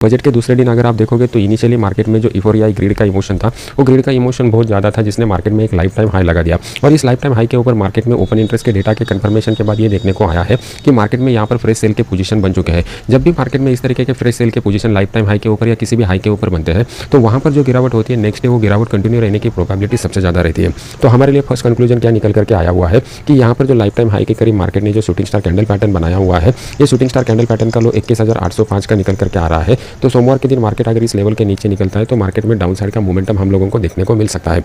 Budget के दूसरे दिन अगर आप देखोगे तो इनिशियली मार्केट में जो यूफोरिया ग्रीड का इमोशन था, वो ग्रीड का इमोशन बहुत ज़्यादा था, जिसने मार्केट में एक लाइफ टाइम हाई लगा दिया। और इस लाइफ टाइम हाई के ऊपर मार्केट में ओपन इंटरेस्ट के डेटा के कंफर्मेशन के बाद ये देखने को आया है कि मार्केट में यहाँ पर फ्रेश सेल के पोजीशन बन चुके हैं। जब भी मार्केट में इस तरीके के फ्रेश सेल के पोजीशन लाइफ टाइम हाई के ऊपर या किसी भी हाई के ऊपर बनते हैं, तो वहाँ पर जो गिरावट होती है नेक्स्ट डे वो गिरावट कंटिन्यू रहने की प्रोबेबिलिटी सबसे ज़्यादा रहती है। तो हमारे लिए फर्स्ट कंक्लूजन क्या निकल करके आया हुआ है कि यहाँ पर जो लाइफ टाइम हाई के करीब मार्केट ने जो शूटिंग स्टार कैंडल पैटर्न बनाया हुआ है, ये शूटिंग स्टार कैंडल पैटर्न का लो 21,805 का निकल करके आ रहा है। तो सोमवार के दिन मार्केट अगर इस लेवल के नीचे निकलता है तो मार्केट में डाउन साइड का मोमेंटम हम लोगों को देखने को मिल सकता है।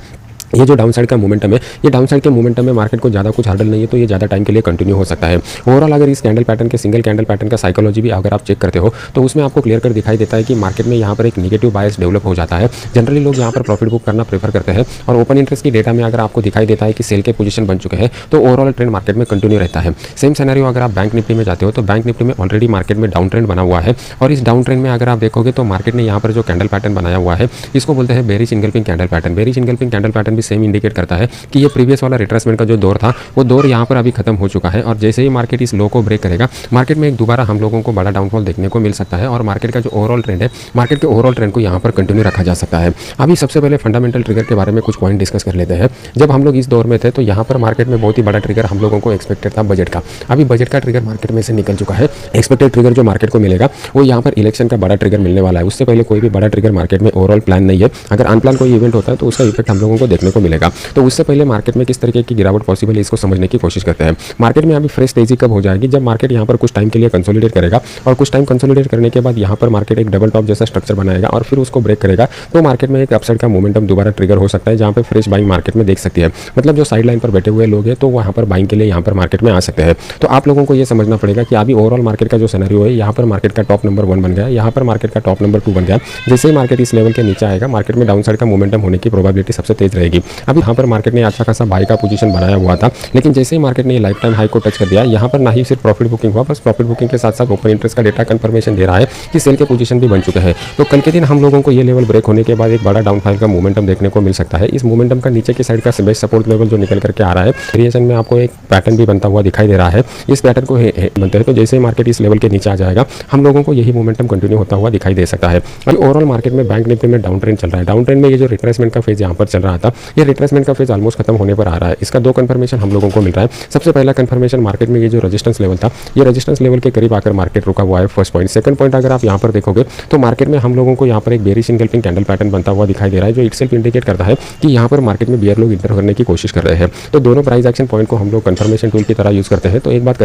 ये जो डाउन साइड का मोमेंटम है, ये डाउन साइड के मोमेंटम में मार्केट को ज़्यादा कुछ हर्डल नहीं है, तो ये ज़्यादा टाइम के लिए कंटिन्यू हो सकता है। ओवरऑल अगर इस कैंडल पैटर्न के सिंगल कैंडल पैटर्न का साइकोलॉजी भी अगर आप चेक करते हो तो उसमें आपको क्लियर कर दिखाई देता है कि मार्केट में यहाँ पर एक नेगेटिव बायस डेवलप हो जाता है। जनरली लोग यहाँ पर प्रॉफिट बुक करना प्रेफर करते हैं और ओपन इंटरेस्ट की डेटा में अगर आपको दिखाई देता है कि सेल के पोजीशन बन चुके हैं तो ओवरऑल ट्रेंड मार्केट में कंटिन्यू रहता है। सेम सिनेरियो अगर आप बैंक निफ्टी में जाते हो तो बैंक निफ्टी में ऑलरेडी मार्केट में डाउन ट्रेंड बना हुआ है और इस डाउन ट्रेंड में अगर आप देखोगे तो मार्केट ने यहाँ पर जो कैंडल पैटर्न बनाया हुआ है इसको बोलते हैं bearish engulfing candle pattern. Bearish engulfing candle pattern भी सेम इंडिकेट करता है कि ये प्रीवियस वाला रिट्रेसमेंट का जो दौर था वो दौर यहाँ पर अभी खत्म हो चुका है और जैसे ही मार्केट इस लो को ब्रेक करेगा, मार्केट में एक दोबारा हम लोगों को बड़ा डाउनफॉल देखने को मिल सकता है और मार्केट का जो ओवरऑल ट्रेंड है, मार्केट के ओवरऑल ट्रेंड को यहाँ पर कंटिन्यू रखा जा सकता है। अभी सबसे पहले फंडामेंटल ट्रिगर के बारे में कुछ पॉइंट डिस्कस कर लेते हैं। जब हम लोग इस दौर में थे तो यहाँ पर मार्केट में बहुत ही बड़ा ट्रिगर हम लोगों को एक्सपेक्टेड था बजट का। अभी बजट का ट्रिगर मार्केट में से निकल चुका है। एक्सपेक्टेड ट्रिगर जो मार्केट को मिलेगा वो यहाँ पर इलेक्शन का बड़ा ट्रिगर मिलने वाला है। उससे पहले कोई भी बड़ा ट्रिगर मार्केट में ओवरऑल प्लान नहीं है। अगर अनप्लान कोई इवेंट होता है तो उसका इफेक्ट हम लोगों को देखने को मिलेगा। तो उससे पहले मार्केट में किस तरीके की गिरावट पॉसिबल है इसको समझने की कोशिश करते हैं। मार्केट में अभी फ्रेश तेजी कब हो जाएगी? जब मार्केट यहाँ पर कुछ टाइम के लिए कंसोलिडेट करेगा और कुछ टाइम कंसोलिडेट करने के बाद यहाँ पर मार्केट एक डबल टॉप जैसा स्ट्रक्चर बनाएगा और फिर उसको ब्रेक करेगा तो मार्केट में एक अपसाइड का मोमेंटम दोबारा ट्रिगर हो सकता है, जहाँ पे फ्रेश बाइंग मार्केट में देख सकती है। मतलब जो साइड लाइन पर बैठे हुए लोग हैं तो वहाँ पर बाइंग के लिए यहाँ पर मार्केट में आ सकते हैं। तो आप लोगों को ये समझना पड़ेगा कि अभी ओवरऑल मार्केट का जो सिनेरियो है, यहाँ पर मार्केट का टॉप नंबर 1 बन गया, यहाँ पर मार्केट का टॉप नंबर 2 बन गया। जैसे ही मार्केट इस लेवल के नीचे आएगा, मार्केट में डाउन साइड का मोमेंटम होने की प्रोबेबिलिटी सबसे तेज रहेगी। अभी यहाँ पर मार्केट ने अच्छा खासा बाई का पोजीशन बनाया हुआ था, लेकिन जैसे ही मार्केट ने लाइफ टाइम हाई को टच कर दिया, यहाँ पर ना ही सिर्फ प्रॉफिट बुकिंग हुआ, बस प्रॉफिट बुकिंग के साथ साथ ओपन इंटरेस्ट का डेटा कंफर्मेशन दे रहा है कि सेल के पोजीशन भी बन चुके हैं। तो कल के दिन हम लोगों को ये लेवल ब्रेक होने के बाद एक बड़ा डाउनफॉल का मोमेंटम देखने को मिल सकता है। इस मोमेंटम का नीचे की साइड का बेस्ट सपोर्ट लेवल जो निकल करके आ रहा है, वेरिएशन में आपको एक पैटर्न भी बनता हुआ दिखाई दे रहा है। इस पैटर्न को बनते हैं तो जैसे ही मार्केट इस लेवल के नीचे आ जाएगा, हम लोगों को यही मोमेंटम कंटिन्यू होता हुआ दिखाई दे सकता है। अभी ओवरऑल मार्केट में बैंक निफ्टी में डाउन ट्रेंड चल रहा है। डाउन ट्रेंड में ये जो रिट्रेसमेंट का फेज यहाँ पर चल रहा था, ये रिट्रेसमेंट का फेज ऑलमोस्ट खत्म होने पर आ रहा है। इसका 2 कंफर्मेशन हम लोगों को मिल रहा है। सबसे पहला कंफर्मेशन, मार्केट में ये जो रेजिस्टेंस लेवल था, ये रेजिस्टेंस लेवल के करीब आकर मार्केट रुका हुआ है। First point. सेकंड पॉइंट, अगर आप यहाँ पर देखोगे तो मार्केट में हम लोगों को यहाँ पर एक बेरिश इनगल्फिंग कैंडल पैटर्न बनता हुआ दिखाई दे रहा है, जो इटसेल्फ इंडिकेट करता है कि यहाँ पर मार्केट में बियर लोग इंटर करने की कोशिश कर रहे हैं। तो दोनों प्राइस एक्शन पॉइंट को हम लोग कंफर्मेशन टूल की तरह यूज करते हैं। तो एक बात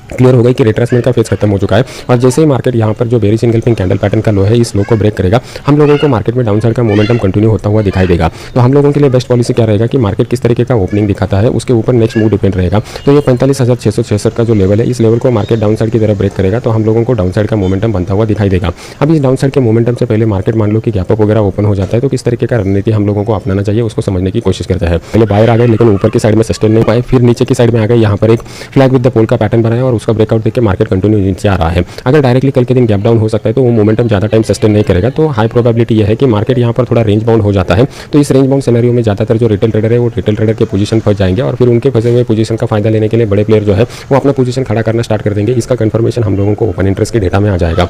क्लियर हो गई कि रिट्रेसमेंट का फेज खत्म हो चुका है और जैसे ही मार्केट यहाँ पर जो बेरिश इनगल्फिंग कैंडल पैटर्न का लो है, इस लो को ब्रेक करेगा, हम लोगों को मार्केट में डाउन साइड का मोमेंटम कंटिन्यू होता हुआ दिखाई देगा। तो हम लोगों के लिए बेस्ट पॉलिसी क्या रहेगा कि मार्केट किस तरीके का ओपनिंग दिखाता है उसके ऊपर नेक्स्ट मूव डिपेंड रहेगा। तो ये 45,666 का जो लेवल है, इस लेवल को मार्केट डाउन साइड की तरफ ब्रेक करेगा तो हम लोगों को डाउन साइड का मोमेंटम बनता हुआ दिखाई देगा। अब इस डाउन साइड के मोमेंटम से पहले मार्केट मान लो कि गैप अप वगैरह ओपन हो जाता है तो किस तरीके का रणनीति हम लोगों को अपनाना चाहिए उसको समझने की कोशिश करते हैं। पहले बायर आ गए लेकिन ऊपर की साइड में सस्टेन नहीं पाए, फिर नीचे की साइड में आ गए, यहाँ पर एक फ्लैग विद द पोल का पैटर्न बनाया और उसका ब्रेकआउट देख के मार्केट कंटिन्यू नीचे आ रहा है। अगर डायरेक्टली कल के दिन गैप डाउन हो सकता है तो वो मोमेंटम ज्यादा टाइम सस्टेन नहीं करेगा। तो हाई प्रोबेबिलिटी ये है कि मार्केट यहाँ पर थोड़ा रेंज बाउंड हो जाता है। तो इस रेंज बाउंड सिनेरियो में ज्यादातर जो रिटेल ट्रेडर है वो रिटेल ट्रेडर के पोजीशन फंस जाएंगे और फिर उनके फंसे हुए पोजीशन का फायदा लेने के लिए बड़े प्लेयर जो है वो अपना पोजीशन खड़ा करना स्टार्ट कर देंगे। इसका कंफर्मेशन हम लोगों को ओपन इंटरेस्ट के डेटा में आ जाएगा।